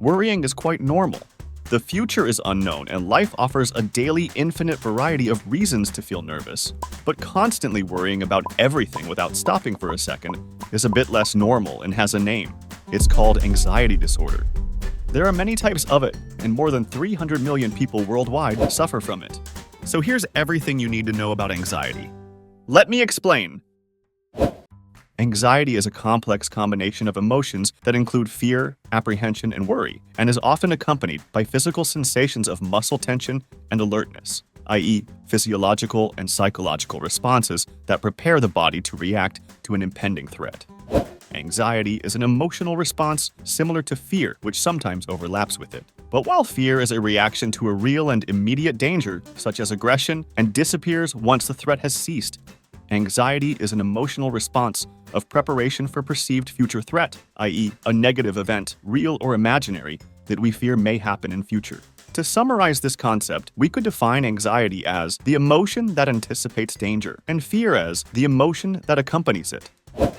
Worrying is quite normal. The future is unknown, and life offers a daily infinite variety of reasons to feel nervous. But constantly worrying about everything without stopping for a second is a bit less normal and has a name. It's called anxiety disorder. There are many types of it, and more than 300 million people worldwide suffer from it. So here's everything you need to know about anxiety. Let me explain. Anxiety is a complex combination of emotions that include fear, apprehension, and worry, and is often accompanied by physical sensations of muscle tension and alertness, i.e., physiological and psychological responses that prepare the body to react to an impending threat. Anxiety is an emotional response similar to fear, which sometimes overlaps with it. But while fear is a reaction to a real and immediate danger, such as aggression, and disappears once the threat has ceased, anxiety is an emotional response of preparation for perceived future threat, i.e., a negative event, real or imaginary, that we fear may happen in future. To summarize this concept, we could define anxiety as the emotion that anticipates danger, and fear as the emotion that accompanies it.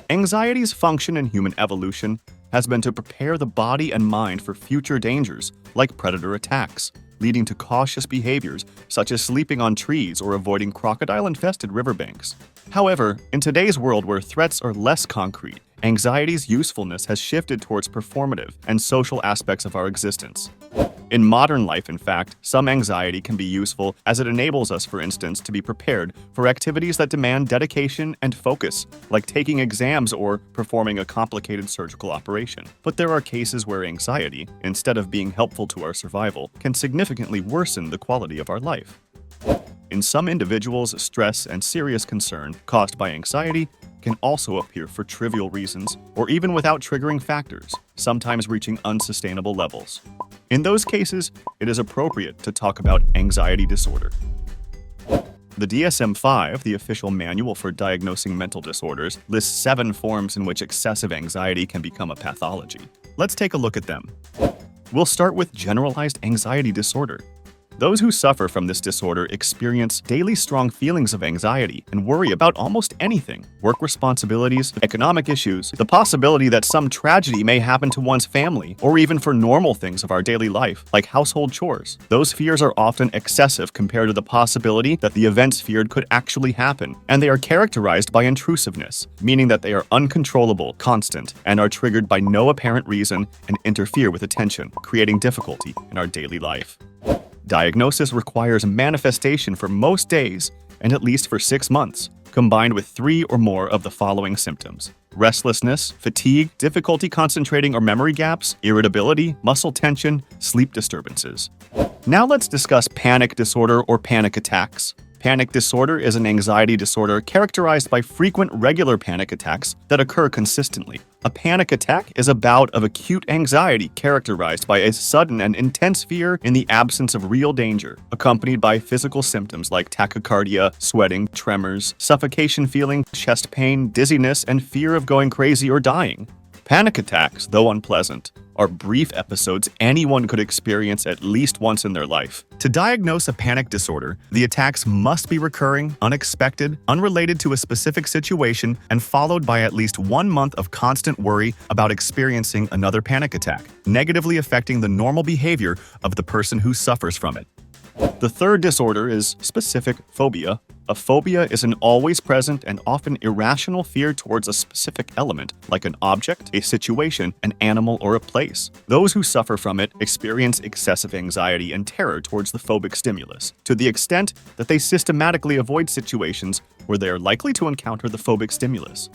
Anxiety's function in human evolution has been to prepare the body and mind for future dangers, like predator attacks, leading to cautious behaviors such as sleeping on trees or avoiding crocodile-infested riverbanks. However, in today's world where threats are less concrete, anxiety's usefulness has shifted towards performative and social aspects of our existence. In modern life, in fact, some anxiety can be useful as it enables us, for instance, to be prepared for activities that demand dedication and focus, like taking exams or performing a complicated surgical operation. But there are cases where anxiety, instead of being helpful to our survival, can significantly worsen the quality of our life. In some individuals, stress and serious concern caused by anxiety can also appear for trivial reasons or even without triggering factors, sometimes reaching unsustainable levels. In those cases, it is appropriate to talk about anxiety disorder. The DSM-5, the official manual for diagnosing mental disorders, lists 7 forms in which excessive anxiety can become a pathology. Let's take a look at them. We'll start with generalized anxiety disorder. Those who suffer from this disorder experience daily strong feelings of anxiety and worry about almost anything: work responsibilities, economic issues, the possibility that some tragedy may happen to one's family, or even for normal things of our daily life, like household chores. Those fears are often excessive compared to the possibility that the events feared could actually happen, and they are characterized by intrusiveness, meaning that they are uncontrollable, constant, and are triggered by no apparent reason and interfere with attention, creating difficulty in our daily life. Diagnosis requires manifestation for most days and at least for 6 months, combined with 3 or more of the following symptoms: restlessness, fatigue, difficulty concentrating or memory gaps, irritability, muscle tension, sleep disturbances. Now let's discuss panic disorder or panic attacks. Panic disorder is an anxiety disorder characterized by frequent regular panic attacks that occur consistently. A panic attack is a bout of acute anxiety characterized by a sudden and intense fear in the absence of real danger, accompanied by physical symptoms like tachycardia, sweating, tremors, suffocation feeling, chest pain, dizziness, and fear of going crazy or dying. Panic attacks, though unpleasant, are brief episodes anyone could experience at least once in their life. To diagnose a panic disorder, the attacks must be recurring, unexpected, unrelated to a specific situation, and followed by at least 1 month of constant worry about experiencing another panic attack, negatively affecting the normal behavior of the person who suffers from it. The third disorder is specific phobia. A phobia is an always present and often irrational fear towards a specific element, like an object, a situation, an animal, or a place. Those who suffer from it experience excessive anxiety and terror towards the phobic stimulus, to the extent that they systematically avoid situations where they are likely to encounter the phobic stimulus.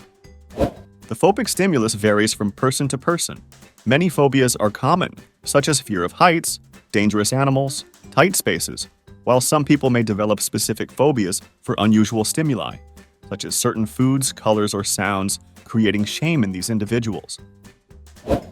The phobic stimulus varies from person to person. Many phobias are common, such as fear of heights, dangerous animals, tight spaces, while some people may develop specific phobias for unusual stimuli, such as certain foods, colors, or sounds, creating shame in these individuals.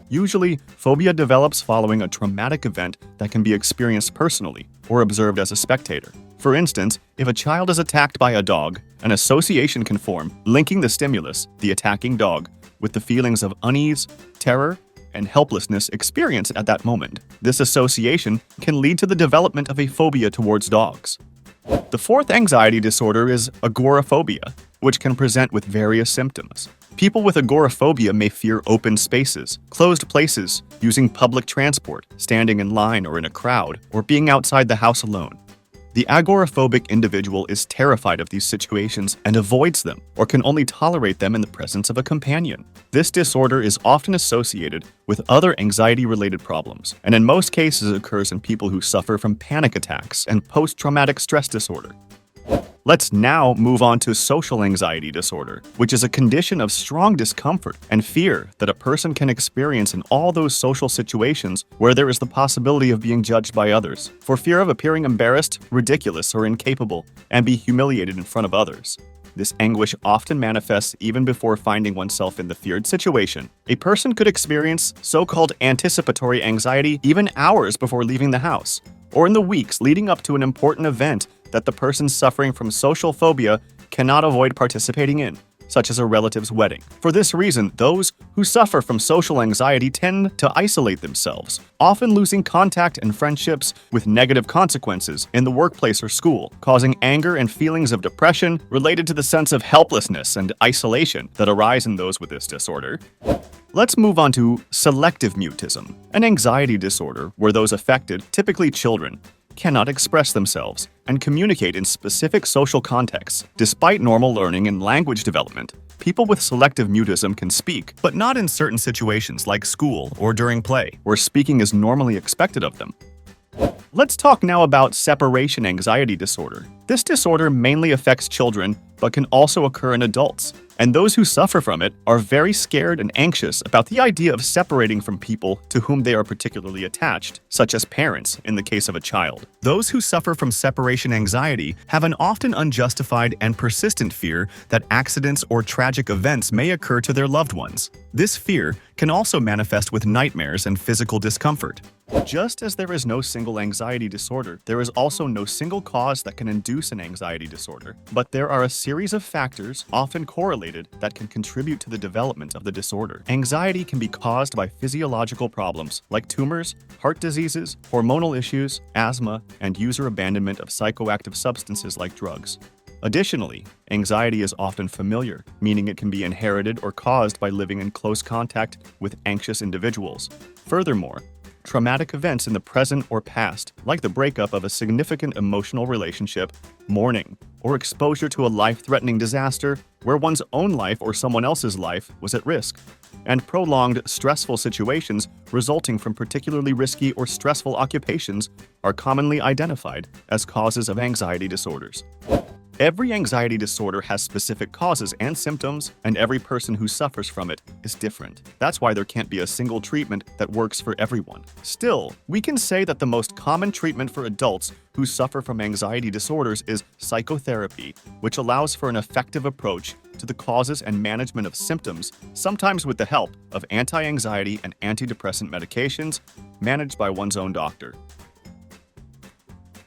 Usually, phobia develops following a traumatic event that can be experienced personally or observed as a spectator. For instance, if a child is attacked by a dog, an association can form linking the stimulus, the attacking dog, with the feelings of unease, terror, and helplessness experienced at that moment. This association can lead to the development of a phobia towards dogs. The fourth anxiety disorder is agoraphobia, which can present with various symptoms. People with agoraphobia may fear open spaces, closed places, using public transport, standing in line or in a crowd, or being outside the house alone. The agoraphobic individual is terrified of these situations and avoids them, or can only tolerate them in the presence of a companion. This disorder is often associated with other anxiety-related problems, and in most cases occurs in people who suffer from panic attacks and post-traumatic stress disorder. Let's now move on to social anxiety disorder, which is a condition of strong discomfort and fear that a person can experience in all those social situations where there is the possibility of being judged by others, for fear of appearing embarrassed, ridiculous, or incapable, and be humiliated in front of others. This anguish often manifests even before finding oneself in the feared situation. A person could experience so-called anticipatory anxiety even hours before leaving the house, or in the weeks leading up to an important event that the person suffering from social phobia cannot avoid participating in, such as a relative's wedding. For this reason, those who suffer from social anxiety tend to isolate themselves, often losing contact and friendships with negative consequences in the workplace or school, causing anger and feelings of depression related to the sense of helplessness and isolation that arise in those with this disorder. Let's move on to selective mutism, an anxiety disorder where those affected, typically children, cannot express themselves and communicate in specific social contexts. Despite normal learning and language development, people with selective mutism can speak, but not in certain situations like school or during play, where speaking is normally expected of them. Let's talk now about separation anxiety disorder. This disorder mainly affects children, but can also occur in adults. And those who suffer from it are very scared and anxious about the idea of separating from people to whom they are particularly attached, such as parents in the case of a child. Those who suffer from separation anxiety have an often unjustified and persistent fear that accidents or tragic events may occur to their loved ones. This fear can also manifest with nightmares and physical discomfort. Just as there is no single anxiety disorder, there is also no single cause that can induce an anxiety disorder. But there are a series of factors, often correlated, that can contribute to the development of the disorder. Anxiety can be caused by physiological problems like tumors, heart diseases, hormonal issues, asthma, and user abandonment of psychoactive substances like drugs. Additionally, anxiety is often familiar, meaning it can be inherited or caused by living in close contact with anxious individuals. Furthermore, traumatic events in the present or past, like the breakup of a significant emotional relationship, mourning, or exposure to a life-threatening disaster where one's own life or someone else's life was at risk, and prolonged stressful situations resulting from particularly risky or stressful occupations are commonly identified as causes of anxiety disorders. Every anxiety disorder has specific causes and symptoms, and every person who suffers from it is different. That's why there can't be a single treatment that works for everyone. Still, we can say that the most common treatment for adults who suffer from anxiety disorders is psychotherapy, which allows for an effective approach to the causes and management of symptoms, sometimes with the help of anti-anxiety and antidepressant medications managed by one's own doctor.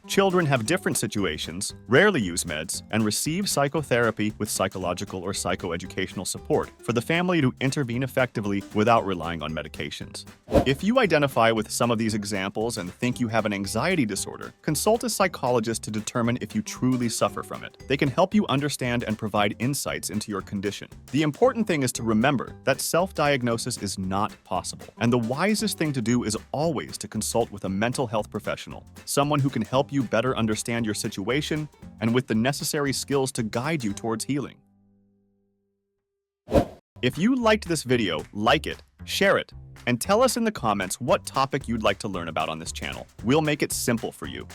Children have different situations, rarely use meds, and receive psychotherapy with psychological or psychoeducational support for the family to intervene effectively without relying on medications. If you identify with some of these examples and think you have an anxiety disorder, consult a psychologist to determine if you truly suffer from it. They can help you understand and provide insights into your condition. The important thing is to remember that self-diagnosis is not possible, and the wisest thing to do is always to consult with a mental health professional, someone who can help you better understand your situation and with the necessary skills to guide you towards healing. If you liked this video, like it, share it, and tell us in the comments what topic you'd like to learn about on this channel. We'll make it simple for you.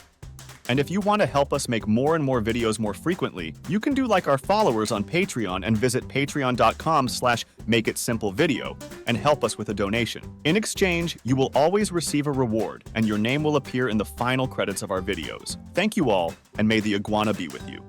And if you want to help us make more and more videos more frequently, you can do like our followers on Patreon and visit patreon.com/MakeItSimpleVideo and help us with a donation. In exchange, you will always receive a reward, and your name will appear in the final credits of our videos. Thank you all, and may the iguana be with you.